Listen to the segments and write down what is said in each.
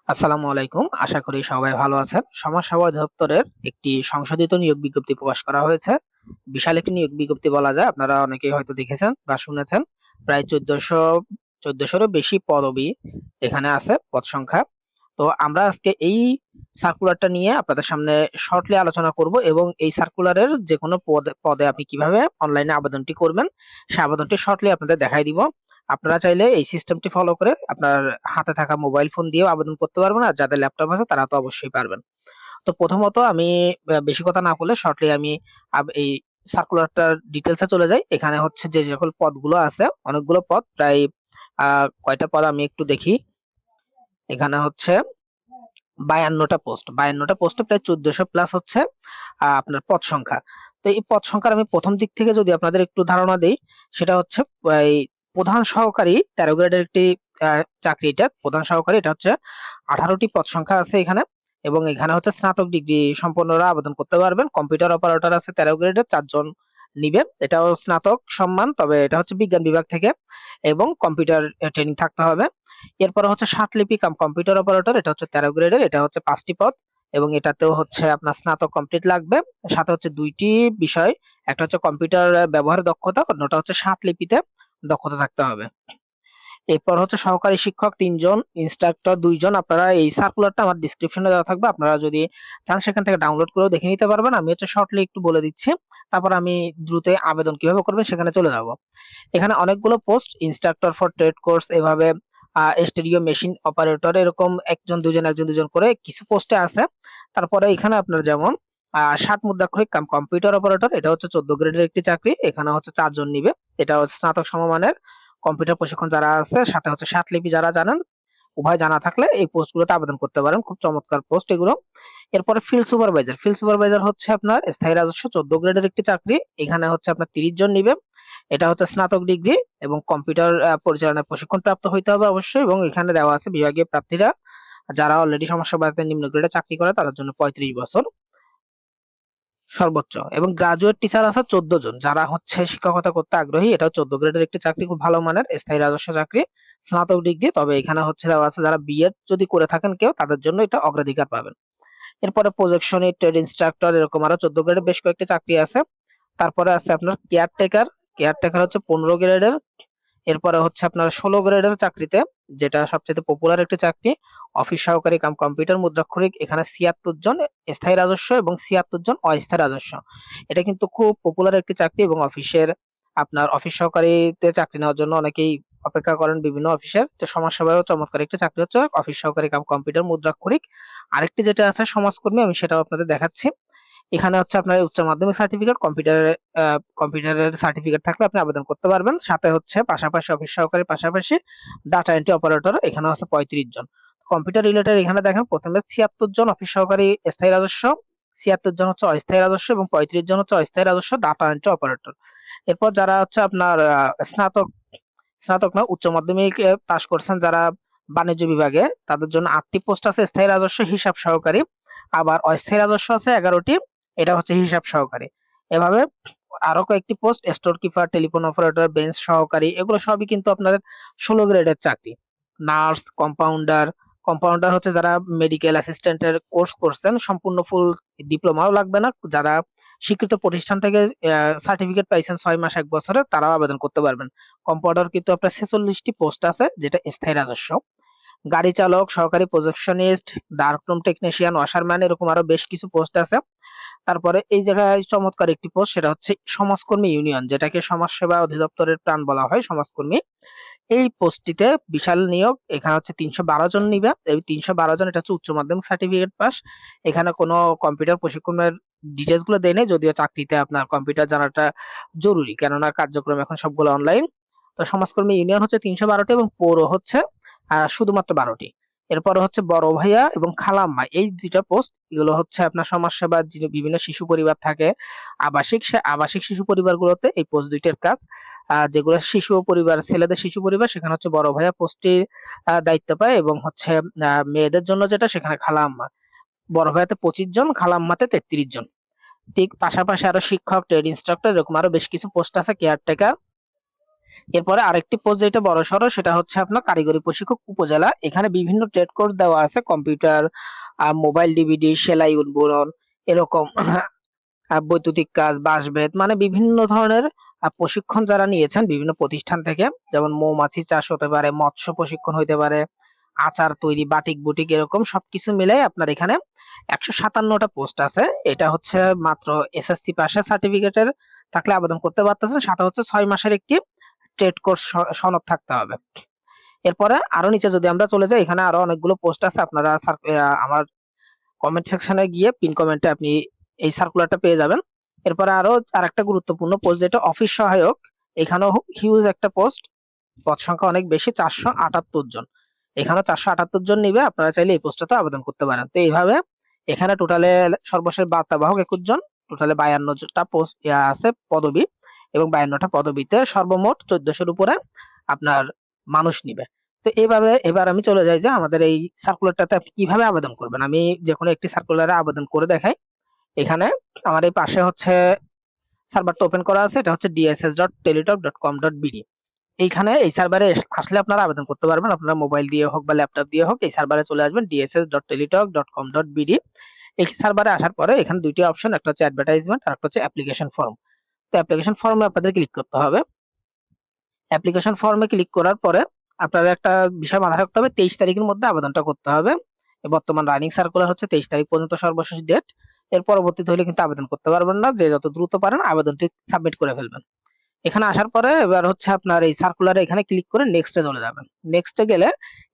আসসালামু আলাইকুম। আশা করি সবাই ভালো আছেন। সমাজসেবা অধিদপ্তরের একটি সংশোধিত নিয়োগ বিজ্ঞপ্তি প্রকাশ করা হয়েছে। বিশাল একটি নিয়োগ বিজ্ঞপ্তি বলা যায়। আপনারা অনেকেই হয়তো দেখেছেন বা শুনেছেন। প্রায় ১৪০০ এরও বেশি পদবি এখানে আছে, পদ সংখ্যা। তো আমরা আজকে এই সার্কুলারটা নিয়ে আপনাদের সামনে শর্টলি আলোচনা করব এবং এই সার্কুলারের যেকোনো পদে আপনি কিভাবে অনলাইনে আবেদনটি করবেন, সেই আবেদনটি শর্টলি আপনাদের দেখাই দিব। আপনারা চাইলে এই সিস্টেমটি ফলো করে আপনার হাতে থাকা মোবাইল ফোন দিয়েও আবেদন করতে পারবেন, আর যাদের ল্যাপটপ আছে তারা তো অবশ্যই পারবেন। তো প্রথমত আমি বেশি কথা না বলে শর্টলি আমি এই সার্কুলারটার ডিটেলসে চলে যাই। এখানে হচ্ছে যে সকল পদগুলো আছে, অনেকগুলো পদ, প্রায় কয়টা পদ আমি একটু দেখি। এখানে হচ্ছে ৫২টা পোস্টে প্রায় ১৪০০ প্লাস হচ্ছে আপনার পদ সংখ্যা। তো এই পদ সংখ্যার আমি প্রথম দিক থেকে যদি আপনাদের একটু ধারণা দেই, সেটা হচ্ছে এই প্রধান সহকারী ১৩ গ্রেডের একটি চাকরি। এটা প্রধান সহকারী, এটা হচ্ছে ১৮টি পদ সংখ্যা আছে এখানে। এবং এখানে হচ্ছে স্নাতক ডিগ্রি সম্পন্নরা আবেদন করতে পারবেন। কম্পিউটার অপারেটর আছে ১৩ গ্রেডের ৪ জন নিবে। এটাও স্নাতক সম্মান, তবে এটা হচ্ছে বিজ্ঞান বিভাগ থেকে, এবং কম্পিউটার ট্রেনিং থাকতে হবে। এরপরে হচ্ছে ষাটলিপি কাম কম্পিউটার অপারেটর, এটা হচ্ছে ১৩ গ্রেডের, এটা হচ্ছে ৫টি পদ এবং এটাতেও হচ্ছে আপনার স্নাতক কমপ্লিট লাগবে। সাথে হচ্ছে ২টি বিষয়, একটা হচ্ছে কম্পিউটার ব্যবহারের দক্ষতা, অন্যটা হচ্ছে ষাটলিপিতে দক্ষতা থাকতে হবে। এরপর হচ্ছে সহকারী শিক্ষক ৩ জন, ইনস্ট্রাক্টর ২ জন। আপনারা এই সার্কুলারটা আমার ডেসক্রিপশনে দেওয়া থাকবে। আপনারা যদি চান সেখান থেকে ডাউনলোড করেও দেখে নিতে পারবেন। আমি হচ্ছে শর্টলি একটু বলে দিচ্ছি। তারপর আমি দ্রুত আবেদন কিভাবে করবেন সেখানে চলে যাব। এখানে অনেকগুলো post, instructor for trade course, এভাবে স্টেরিও মেশিন অপারেটর, এরকম একজন দুজন করে কিছু পোস্টে আছে। তারপরে এখানে আপনার যেমন ৬০ মুদ্রাক্ষরিক কাম কম্পিউটার অপারেটর, এটা হচ্ছে ১৪ গ্রেডের একটি চাকরি। এখানে হচ্ছে ৪ জন নিবে। এটা হচ্ছে স্নাতক সমমানের কম্পিউটার প্রশিক্ষণ যারা আছে, সাথে হচ্ছে ষাটলিপি যারা জানেন, উভয় জানা থাকলে এই পোস্টগুলোতে আবেদন করতে পারেন। খুব চমৎকার পোস্ট এগুলো। এরপরে ফিল্ড সুপারভাইজার হচ্ছে আপনার স্থায়ী রাজস্ব ১৪ গ্রেডের একটি চাকরি। এখানে হচ্ছে আপনার ৩০ জন নিবে। এটা হচ্ছে স্নাতক ডিগ্রি এবং কম্পিউটার পরিচালনায় প্রশিক্ষণ প্রাপ্ত হইতে হবে অবশ্যই, এবং এখানে দেওয়া আছে বিভাগীয় প্রার্থীরা যারা অলরেডি সমাজসেবাতে নিম্ন গ্রেডে চাকরি করে তাদের জন্য ৩৫ বছর সর্বোচ্চ, এবং গ্রাজুয়েট টিচার আছে ১৪ জন যারা হচ্ছে শিক্ষকতা করতে আগ্রহী। এটাও ১৪ গ্রেডের একটি চাকরি, খুব ভালো মানের স্থায়ী রাজস্ব চাকরি, স্নাতক ডিগ্রি। তবে এখানে হচ্ছে দেওয়া আছে যারা বিএড যদি করে থাকেন কেউ, তাদের জন্য এটা অগ্রাধিকার পাবেন। এরপরে প্রজেকশনিস্ট, ট্রেড ইনস্ট্রাক্টর, এরকম আরো ১৪ গ্রেডের বেশ কয়েকটি চাকরি আছে। তারপরে আছে আপনার কেয়ারটেকার হচ্ছে ১৫ গ্রেডের। এরপরে হচ্ছে আপনার ১৬ গ্রেডের চাকরিতে, যেটা সবচেয়ে পপুলার একটি চাকরি, অফিস সহকারী কাম কম্পিউটার মুদ্রাক্ষরিক। এখানে ৭৬ জন স্থায়ী রাজস্ব এবং ৭৬ জন অস্থায়ী রাজস্ব। এটা কিন্তু খুব পপুলার একটি চাকরি, এবং আপনার অফিস সহকারীতে চাকরি নেওয়ার জন্য অনেকেই অপেক্ষা করেন বিভিন্ন অফিসের। তো সমাজসেবায়ও চমৎকার একটি চাকরি হচ্ছে অফিস সহকারী কাম কম্পিউটার মুদ্রাক্ষরিক। আরেকটি যেটা আছে সমাজকর্মী, আমি সেটাও আপনাদের দেখাচ্ছি। এখানে হচ্ছে আপনার উচ্চ মাধ্যমিক সার্টিফিকেট, কম্পিউটারের সার্টিফিকেট থাকলে আপনি আবেদন করতে পারবেন। সাথে হচ্ছে পাশাপাশি অফিস সহকারীর পাশাপাশি ডাটা এন্ট্রি অপারেটর, এখানে আছে ৩৫ জন। কম্পিউটার রিলেটেড এখানে দেখেন প্রথমে ৭৬ জন অফিস সহকারী স্থায়ী রাজস্ব, ৭৬ জন হচ্ছে অস্থায়ী রাজস্ব এবং ৩৫ জন হচ্ছে অস্থায়ী রাজস্ব ডাটা এন্ট্রি অপারেটর। এরপর যারা হচ্ছে আপনার স্নাতক, স্নাতক না উচ্চ মাধ্যমিক পাস করছেন যারা বাণিজ্য বিভাগে, তাদের জন্য ৮টি পোস্ট আছে স্থায়ী রাজস্ব হিসাব সহকারী। আবার অস্থায়ী রাজস্ব আছে ১১টি, এটা হচ্ছে হিসাব সহকারী। এভাবে আরো কয়েকটি post, store keeper, telephone operator, bench সহকারী, এগুলো সবই কিন্তু আপনার ১৬ গ্রেডের চাকরি। নার্স, কম্পাউন্ডার হচ্ছে যারা মেডিকেল অ্যাসিস্ট্যান্টের কোর্স করছেন, সম্পূর্ণ ফুল ডিপ্লোমাও লাগবে না, যারা স্বীকৃত প্রতিষ্ঠান থেকে সার্টিফিকেট পাইছেন ৬ মাস ১ বছরে, তারাও আবেদন করতে পারবেন। কম্পাউন্ডার কিন্তু আপনার ৪৬টি পোস্ট আছে, যেটা স্থায়ী রাজস্ব। গাড়ি চালক, সহকারী প্রজেকশনিস্ট, ডার্করুম টেকনিশিয়ান, ওয়াশারম্যান, এরকম আরো বেশ কিছু পোস্ট আছে। তারপরে এই জায়গায় চমৎকার একটি পোস্ট, সেটা হচ্ছে সমাজকর্মী ইউনিয়ন, যেটাকে সমাজসেবা অধিদপ্তরের প্রাণ বলা হয়, সমাজকর্মী। এই পোস্টটিতে বিশাল নিয়োগ। এখানে হচ্ছে ৩১২ জন নিবে। এই ৩১২ জন, এটা হচ্ছে উচ্চ মাধ্যমিক সার্টিফিকেট পাস। এখানে কোনো কম্পিউটার প্রশিক্ষণের ডিটেইলস গুলো দেয় নাই, যদিও চাকরিতে আপনার কম্পিউটার জানাটা জরুরি, কেননা কার্যক্রম এখন সবগুলো অনলাইন। তো সমাজকর্মী ইউনিয়ন হচ্ছে ৩১২টি এবং পৌর হচ্ছে শুধুমাত্র ১২টি। এরপরে হচ্ছে বড় ভাইয়া এবং খালাম্মা, এই ২টা পোস্ট। এগুলো হচ্ছে আপনার সমাজসেবার যে বিভিন্ন শিশু পরিবার থাকে, আবাসিক শিশু পরিবারগুলোতে এই পোস্ট ২টার কাজ। যেগুলো শিশু পরিবার, ছেলেদের শিশু পরিবার, সেখানে হচ্ছে বড় ভাইয়া পোস্টটি দায়িত্ব পায়, এবং হচ্ছে মেয়েদের জন্য যেটা, সেখানে খালাম্মা। বড় ভাইয়াতে ২৫ জন, খালাম্মাতে ৩৩ জন। ঠিক পাশাপাশি আরো শিক্ষক, ট্রেড ইনস্ট্রাক্টর, এরকম আরো বেশ কিছু পোস্ট আছে, কেয়ারটেকার। এরপরে আরেকটি পোস্ট যেটা বড়সড় সেটা হচ্ছে আপনার কারিগরি প্রশিক্ষক উপজেলা। এখানে বিভিন্ন ট্রেড কোর্স দেওয়া আছে, কম্পিউটার, মোবাইল ডিভিডি, সেলাই উদ্বোধন, এরকম বৈদ্যুতিক কাজ, বাঁশবেত, মানে বিভিন্ন ধরনের প্রশিক্ষণ যারা নিয়েছেন বিভিন্ন প্রতিষ্ঠান থেকে, যেমন মৌমাছি চাষ হতে পারে, মৎস্য প্রশিক্ষণ হইতে পারে, আচার তৈরি, বাটিক বুটিক, এরকম সবকিছু মিলাই আপনার এখানে 157টা পোস্ট আছে। এটা হচ্ছে মাত্র এসএসসি পাশের সার্টিফিকেটের থাকলে আবেদন করতে পারতেছেন, সাথে হচ্ছে 6 মাসের একটি ট্রেড কোর্স সনদ থাকতে হবে। এরপরে আরো নিচে যদি আমরা চলে যাই, এখানে আরো অনেকগুলো পোস্ট আছে। আপনারা আমার কমেন্ট সেকশনে গিয়ে পিন কমেন্টে আপনি এই সার্কুলারটা পেয়ে যাবেন। এরপরে আরো আরেকটা গুরুত্বপূর্ণ পোস্ট যেটা অফিস সহায়ক, এখানেও হিউজ একটা পোস্ট, পদ সংখ্যা অনেক বেশি, 478 জন। এখানেও 478 জন নিবে, আপনারা চাইলে এই পোস্টটাতে আবেদন করতে পারেন। তো এইভাবে এখানে টোটালে সর্বশেষ বার্তাবাহক 21 জন, টোটালে 52টা পোস্ট আছে পদবি, এবং 52টা পদবিতে সর্বমোট 1400-এর উপরে আপনার মানুষ নিবে। তো এইভাবে এবার আমি চলে যাই যে আমাদের এই সার্কুলারটাতে আপনি কিভাবে আবেদন করবেন। আমি যেকোনো একটি সার্কুলারে আবেদন করে দেখাই। এখানে আমার এই পাশে হচ্ছে সার্ভারটা ওপেন করা আছে, এটা হচ্ছে dss.teletalk.com.bd। এইখানে এই সার্ভারে আসলে আপনারা আবেদন করতে পারবেন, আপনার মোবাইল দিয়ে হোক বা ল্যাপটপ দিয়ে হোক। এই সার্ভারে চলে আসবেন dss.teletalk.com.bd। এই সার্ভারে আসার পরে এখানে দুইটি অপশন, একটা হচ্ছে অ্যাডভার্টাইজমেন্ট আর একটা হচ্ছে অ্যাপ্লিকেশন ফর্ম। তো অ্যাপ্লিকেশন ফর্মে আপনাদের ক্লিক করতে হবে। অ্যাপ্লিকেশন ফর্মে ক্লিক করার পরে আপনারা একটা বিষয় মাথায় রাখতে হবে, 23 তারিখের মধ্যে আবেদনটা করতে হবে। বর্তমান রানিং সার্কুলার হচ্ছে 23 তারিখ পর্যন্ত সর্বশেষ ডেট। এর পরবর্তীতে হলে কিন্তু আবেদন করতে পারবেন না। যে যত দ্রুত পারেন আবেদনটি সাবমিট করে ফেলবেন। এখানে আসার পরে এবার হচ্ছে আপনার এই সার্কুলারে এখানে ক্লিক করে নেক্সটে চলে যাবেন। নেক্সটে গেলে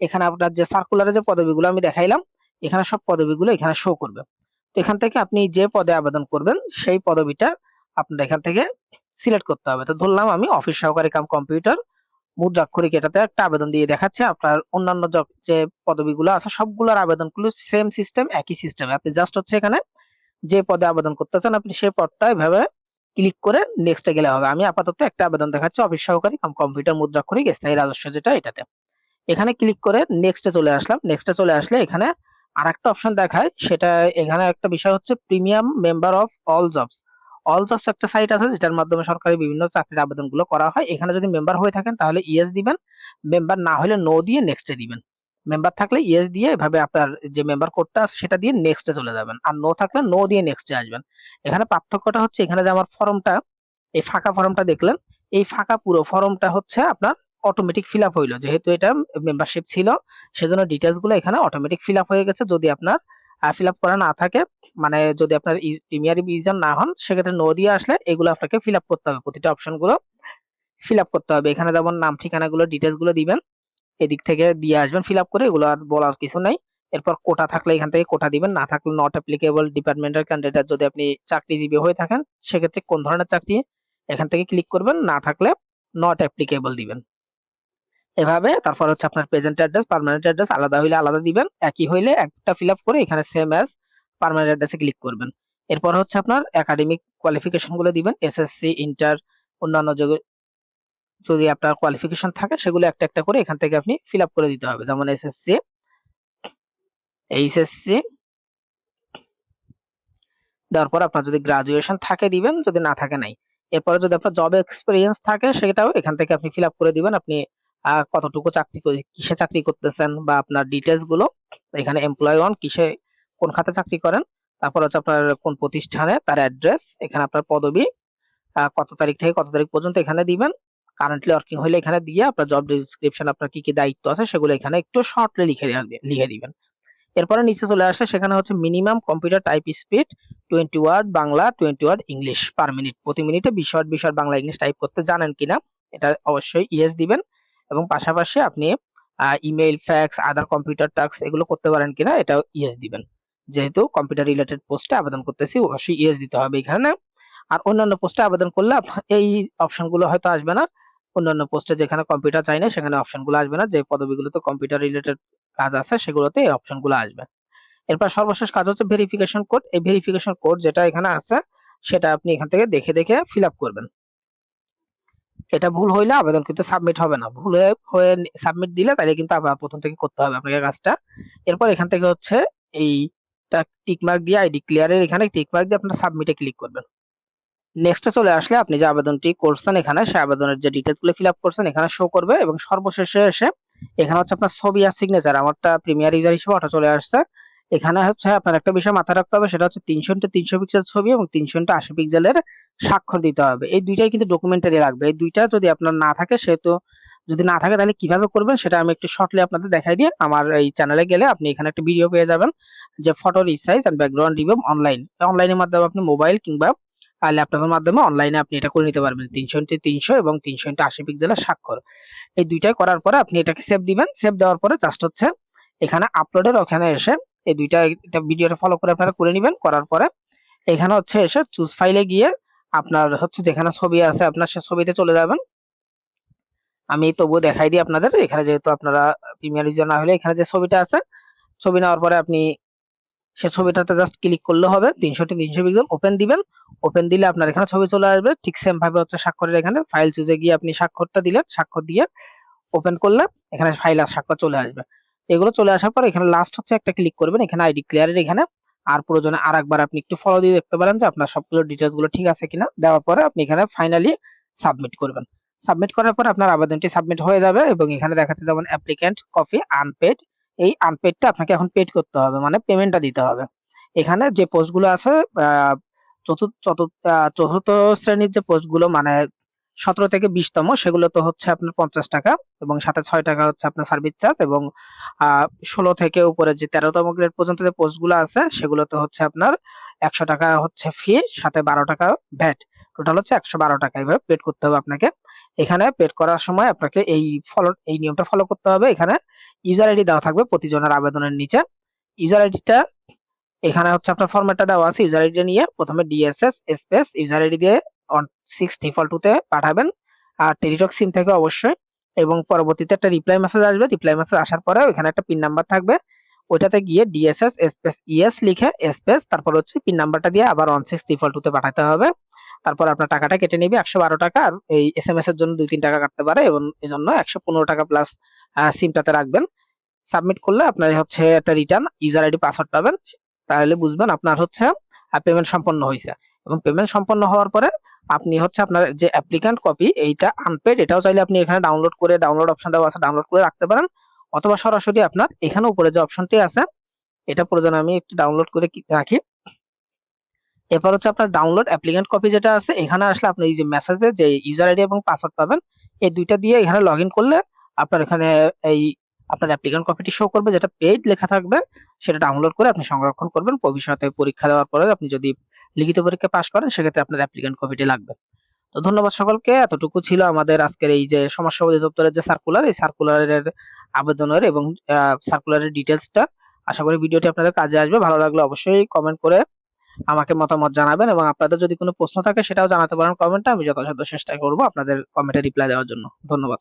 এখানে আপনার যে সার্কুলারে যে পদবিগুলো আমি দেখাইলাম, এখানে সব পদবিগুলো এখানে শো করবে। তো এখান থেকে আপনি যে পদে আবেদন করবেন সেই পদবিটা আপনার এখান থেকে সিলেক্ট করতে হবে। তো ধরলাম আমি অফিস সহকারী কাম কম্পিউটার মুদ্রাক্ষরিক, এটাতে একটা আবেদন দিয়ে দেখাচ্ছে। আপনার অন্যান্য যে পদবিগুলো আছে সবগুলোর আবেদনগুলো সেম সিস্টেম, একই সিস্টেমে। আপনি জাস্ট হচ্ছে এখানে যে পদে আবেদন করতে চান আপনি সেই পদটা এভাবে ক্লিক করে নেক্সটে গেলে হবে। আমি আপাতত একটা আবেদন দেখাচ্ছি, অফিস সহকারী কাম কম্পিউটার মুদ্রাক্ষরিক স্থায়ী রাজস্ব, যেটা এটাতে। এখানে ক্লিক করে নেক্সটে চলে আসলাম। নেক্সটে চলে আসলে এখানে আরেকটা অপশন দেখায়, সেটা এখানে একটা বিষয় হচ্ছে premium member of all jobs. All jobs একটা সাইট আছে যেটার মাধ্যমে সরকারি বিভিন্ন চাকরির আবেদনগুলো করা হয়। এখানে যদি মেম্বার হয়ে থাকেন তাহলে ইয়েস দিবেন, মেম্বার না হলে নো দিয়ে নেক্সটে দিবেন। মেম্বার থাকলে ইয়েস দিয়ে এভাবে আপনার যে মেম্বার কোডটা আছে সেটা দিয়ে নেক্সটে চলে যাবেন, আর নো থাকলে নো দিয়ে নেক্সটে আসবেন। এখানে পার্থক্যটা হচ্ছে, এখানে যে আমার ফর্মটা, এই ফাঁকা ফর্মটা দেখলেন, এই ফাঁকা পুরো ফর্মটা হচ্ছে আপনার অটোমেটিক ফিল আপ হইলো। যেহেতু এটা মেম্বারশিপ ছিল সেজন্য ডিটেলস গুলো এখানে অটোমেটিক ফিল আপ হয়ে গেছে। যদি আপনার ফিল আপ করা না থাকে, মানে যদি আপনার প্রিমিয়ার ইউজার না হন, সেক্ষেত্রে নো দিয়ে আসলে এগুলো আপনাকে ফিল আপ করতে হবে, প্রতিটা অপশন গুলো ফিল আপ করতে হবে। এখানে যেমন নাম ঠিকানা গুলো ডিটেলস গুলো দিবেন, এদিক থেকে দিয়ে আসবেন ফিল আপ করে, এগুলো আর বলার কিছু নাই। এরপর কোটা থাকলে এখান থেকে কোটা দিবেন, না থাকলে নট অ্যাপ্লিকেবল ডিপার্টমেন্টাল ক্যান্ডিডেট, যদি আপনি চাকরিজীবী হয়ে থাকেন সেক্ষেত্রে কোন ধরনের চাকরি এখান থেকে ক্লিক করবেন, না থাকলে নট অ্যাপ্লিকেবল দিবেন। এভাবে তারপর হচ্ছে আপনার প্রেজেন্ট অ্যাড্রেস, পার্মানেন্ট অ্যাড্রেস আলাদা হইলে আলাদা দিবেন, একই হইলে একটা ফিল আপ করে এখানে সেম অ্যাজ পার্মানেন্ট অ্যাড্রেসে ক্লিক করবেন। এরপর হচ্ছে আপনার একাডেমিক কোয়ালিফিকেশন গুলো দিবেন, এসএসসি, ইন্টার, অন্যান্য যদি আপনার কোয়ালিফিকেশন থাকে সেগুলো একটা একটা করে এখান থেকে আপনি ফিল আপ করে দিতে হবে। যেমন এসএসসি, এইচএসসি দেওয়ার পর আপনার যদি গ্রাজুয়েশন থাকে দিবেন, যদি না থাকে নাই। এরপরে যদি আপনার জব এক্সপিরিয়েন্স থাকে সেটাও এখান থেকে আপনি ফিল আপ করে দিবেন। আপনি কতটুকু চাকরি কিসে চাকরি করতেছেন বা আপনার ডিটেলস গুলো এখানে, এমপ্লয় ওয়ান কিসে কোন খাতে চাকরি করেন, তারপর হচ্ছে আপনার কোন প্রতিষ্ঠানে, তার অ্যাড্রেস, এখানে আপনার পদবি, কত তারিখ থেকে কত তারিখ পর্যন্ত এখানে দিবেন। কারেন্টলি ওয়ার্কিং হলে এখানে দিয়ে আপনার জব ডেসক্রিপশন, আপনার কি কি দায়িত্ব আছে সেগুলো এখানে একটু শর্টলি লিখে দিবেন। এরপরে নিচে চলে আসে, সেখানে হচ্ছে minimum computer type speed 20 word Bangla, 20 word English per minute. প্রতি মিনিটে 20 word 20 word Bangla English type করতে জানেন কিনা, এটা অবশ্যই ইয়েস দিবেন। এবং পাশাপাশি আপনি ইমেইল, ফ্যাক্স, আদার কম্পিউটার টাস্ক এগুলো করতে পারেন কিনা, এটাও ইয়েস দিবেন। যেহেতু কম্পিউটার রিলেটেড পোস্টে আবেদন করতেছি অবশ্যই ইয়েস দিতে হবে এখানে। আর অন্যান্য পোস্টে আবেদন করলে এই অপশন গুলো হয়তো আসবে না। অন্যান্য পোস্টে যেখানে কম্পিউটার চাই না সেখানে অপশন গুলো আসবে না, যে পদবিগুলোতে কম্পিউটার রিলেটেড কাজ আছে সেগুলোতে এই অপশন গুলো আসবে। এরপর সর্বশেষ কাজ হচ্ছে ভেরিফিকেশন কোড। এই ভেরিফিকেশন কোড যেটা এখানে আছে সেটা আপনি এখান থেকে দেখে দেখে ফিল আপ করবেন। এটা ভুল হইলে আবেদন কিন্তু সাবমিট হবে না, ভুল হয়ে সাবমিট দিলে তাহলে কিন্তু আবার প্রথম থেকে করতে হবে আপনাকে কাজটা। এরপর এখান থেকে হচ্ছে এইটা টিক মার্ক দিয়ে আইডি ক্লিয়ারের এখানে টিক মার্ক দিয়ে আপনার সাবমিটে ক্লিক করবেন। নেক্সটে চলে আসলে আপনি যে আবেদনটি করছেন এখানে সেই আবেদনের যে ডিটেইলস গুলো ফিল আপ করছেন এখানে শো করবে এবং সর্বশেষে এসে এখানে হচ্ছে আপনার ছবি আর সিগনেচার। আমারটা প্রিমিয়ার ইউজার হিসেবে অটো চলে আসছে। এখানে হচ্ছে আপনার একটা বিষয় মাথায় রাখতে হবে, সেটা হচ্ছে 300 পিক্সেল ছবি এবং 380 পিক্সেলের স্বাক্ষর দিতে হবে। এই দুইটাই কিন্তু ডকুমেন্টারি লাগবে। এই দুইটা যদি আপনার না থাকে, সেহেতু যদি না থাকে তাহলে কিভাবে করবেন সেটা আমি একটু শর্টলি আপনাদের দেখাই দিই। আমার এই চ্যানেলে গেলে আপনি এখানে একটা ভিডিও পেয়ে যাবেন যে photo resize and background remove online. অনলাইনের মাধ্যমে আপনি মোবাইল কিংবা ল্যাপটপের মাধ্যমে অনলাইনে আপনি এটা করে নিতে পারবেন। 300 এবং 380 পিক্সেলের স্বাক্ষর। এই দুইটাই করার পরে আপনি এটাকে সেভ দিবেন। সেভ দেওয়ার পরে জাস্ট হচ্ছে এখানে আপলোডের ওখানে এসে এই দুইটা এটা ভিডিওটা ফলো করে আপনারা করে নিবেন। করার পরে এখানে হচ্ছে এসে চুজ ফাইলে গিয়ে আপনার হচ্ছে যেখানে ছবি আছে আপনার সে ছবিতে চলে যাবেন। আমি তবুও দেখাই দিই আপনাদের। এখানে যেহেতু আপনারা প্রিমিয়ার ইউজার না হলে এখানে যে ছবিটা আছে, ছবি নেওয়ার পরে আপনি সে ছবিটাতে জাস্ট ক্লিক করলে হবে। 300 পিক্সেল ওপেন দিবেন। ওপেন দিলে আপনার এখানে ছবি চলে আসবে। ঠিক সেম ভাবে হচ্ছে স্বাক্ষরের এখানে ফাইল চুজে গিয়ে আপনি স্বাক্ষরটা দিলেন। স্বাক্ষর দিয়ে ওপেন করলে এখানে ফাইল আর স্বাক্ষর চলে আসবে। এগুলো চলে আসার পর এখানে লাস্ট হচ্ছে একটা ক্লিক করবেন এখানে আইডি ক্লিয়ারের এখানে। আর প্রয়োজনে আরেকবার আপনি একটু ফলো দিয়ে দেখতে পারেন যে আপনার সবগুলো ডিটেইলস গুলো ঠিক আছে কিনা। দেওয়ার পরে আপনি এখানে ফাইনালি সাবমিট করবেন। সাবমিট করার পর আপনার আবেদনটি সাবমিট হয়ে যাবে এবং এখানে দেখাচ্ছে যেমন অ্যাপ্লিক্যান্ট কপি আনপেড। এই আনপেডটা আপনাকে এখন পেড করতে হবে, মানে পেমেন্টটা দিতে হবে। এখানে যে পোস্টগুলো আছে আহ চতুর্থ শ্রেণীর যে পোস্টগুলো মানে 17 থেকে 20তম, সেগুলো তো হচ্ছে আপনার 50 টাকা এবং সাথে 6 টাকা হচ্ছে আপনার সার্ভিস চার্জ এবং 16 থেকে উপরে যে 13তম গ্রেড পর্যন্ত যে পোস্টগুলো আছে সেগুলোতে হচ্ছে আপনার 100 টাকা হচ্ছে ফি, সাথে 12 টাকা ভ্যাট। টোটাল হচ্ছে 112 টাকা এভাবে পেড করতে হবে আপনাকে। এখানে পেড করার সময় আপনাকে এই নিয়মটা ফলো করতে হবে। এখানে ইউজার আইডি দেওয়া থাকবে প্রতিজনের আবেদনের নিচে। ইউজার আইডিটা এখানে হচ্ছে আপনার ফরম্যাটটা দেওয়া আছে। ইউজার আইডি নিয়ে প্রথমে ডিএসএস স্পেস ইউজার আইডি দিয়ে 6 ডিফল্ট টুতে পাঠাবেন, আর টেলিটক সিম থেকে অবশ্যই। এবং পরবর্তীতে একটা রিপ্লাই মেসেজ আসবে। রিপ্লাই মেসেজ আসার পরে ওখানে একটা পিন নাম্বার থাকবে। ওইটাতে গিয়ে ডিএসএস স্পেস ইএস লিখে স্পেস তারপর হচ্ছে পিন নাম্বারটা দিয়ে আবার 16 ডিফল্ট টুতে পাঠাতে হবে। তারপর আপনার টাকাটা কেটে নিবে 112 টাকা। আর এই এসএমএস এর জন্য 2-3 টাকা কাটতে পারে এবং এজন্য 115 টাকা প্লাস সিমটাতে রাখবেন। সাবমিট করলে আপনার হচ্ছে একটা রিটার্ন ইউজার আইডি পাসওয়ার্ড পাবেন। তাহলে বুঝবেন আপনার হচ্ছে পেমেন্ট সম্পন্ন হয়েছে। এবং পেমেন্ট সম্পন্ন হওয়ার পরে আপনি হচ্ছে আপনার যে অ্যাপ্লিক্যান্ট কপি এইটা আনপেড, এটাও চাইলে আপনি এখানে ডাউনলোড করে ডাউনলোড অপশন দেওয়া আছে, ডাউনলোড করে রাখতে পারেন। অথবা সরাসরি আপনার এখানে উপরে যে অপশনটি আছে এটা প্রয়োজন আমি একটু ডাউনলোড করে রাখি। এরপর হচ্ছে আপনার ডাউনলোড অ্যাপ্লিক্যান্ট কপি যেটা আছে এখানে আসলে আপনি এই যে মেসেজে যে ইউজার আইডি এবং পাসওয়ার্ড পাবেন, এই দুইটা দিয়ে এখানে লগইন করলে আপনার এখানে এই আপনার অ্যাপ্লিক্যান্ট কপিটি শো করবে, যেটা পেইড লেখা থাকবে। সেটা ডাউনলোড করে আপনি সংরক্ষণ করবেন। ভবিষ্যতে পরীক্ষা দেওয়ার পরে আপনি যদি লিখিত পরীক্ষা পাস করেন সেক্ষেত্রে আপনার অ্যাপ্লিক্যান্ট কপিটি লাগবে। তো ধন্যবাদ সকলকে। এতটুকু ছিল আমাদের আজকের এই যে সমাজসেবা অধিদপ্তরের যে সার্কুলার, এই সার্কুলারের আবেদনের এবং সার্কুলারের ডিটেইলসটা। আশা করি ভিডিওটি আপনাদের কাজে আসবে। ভালো লাগলে অবশ্যই কমেন্ট করে আমাকে মতামত জানাবেন এবং আপনাদের যদি কোনো প্রশ্ন থাকে সেটাও জানাতে পারেন কমেন্টে। আমি যথাসাধ্য চেষ্টা করব আপনাদের কমেন্টে রিপ্লাই দেওয়ার জন্য। ধন্যবাদ।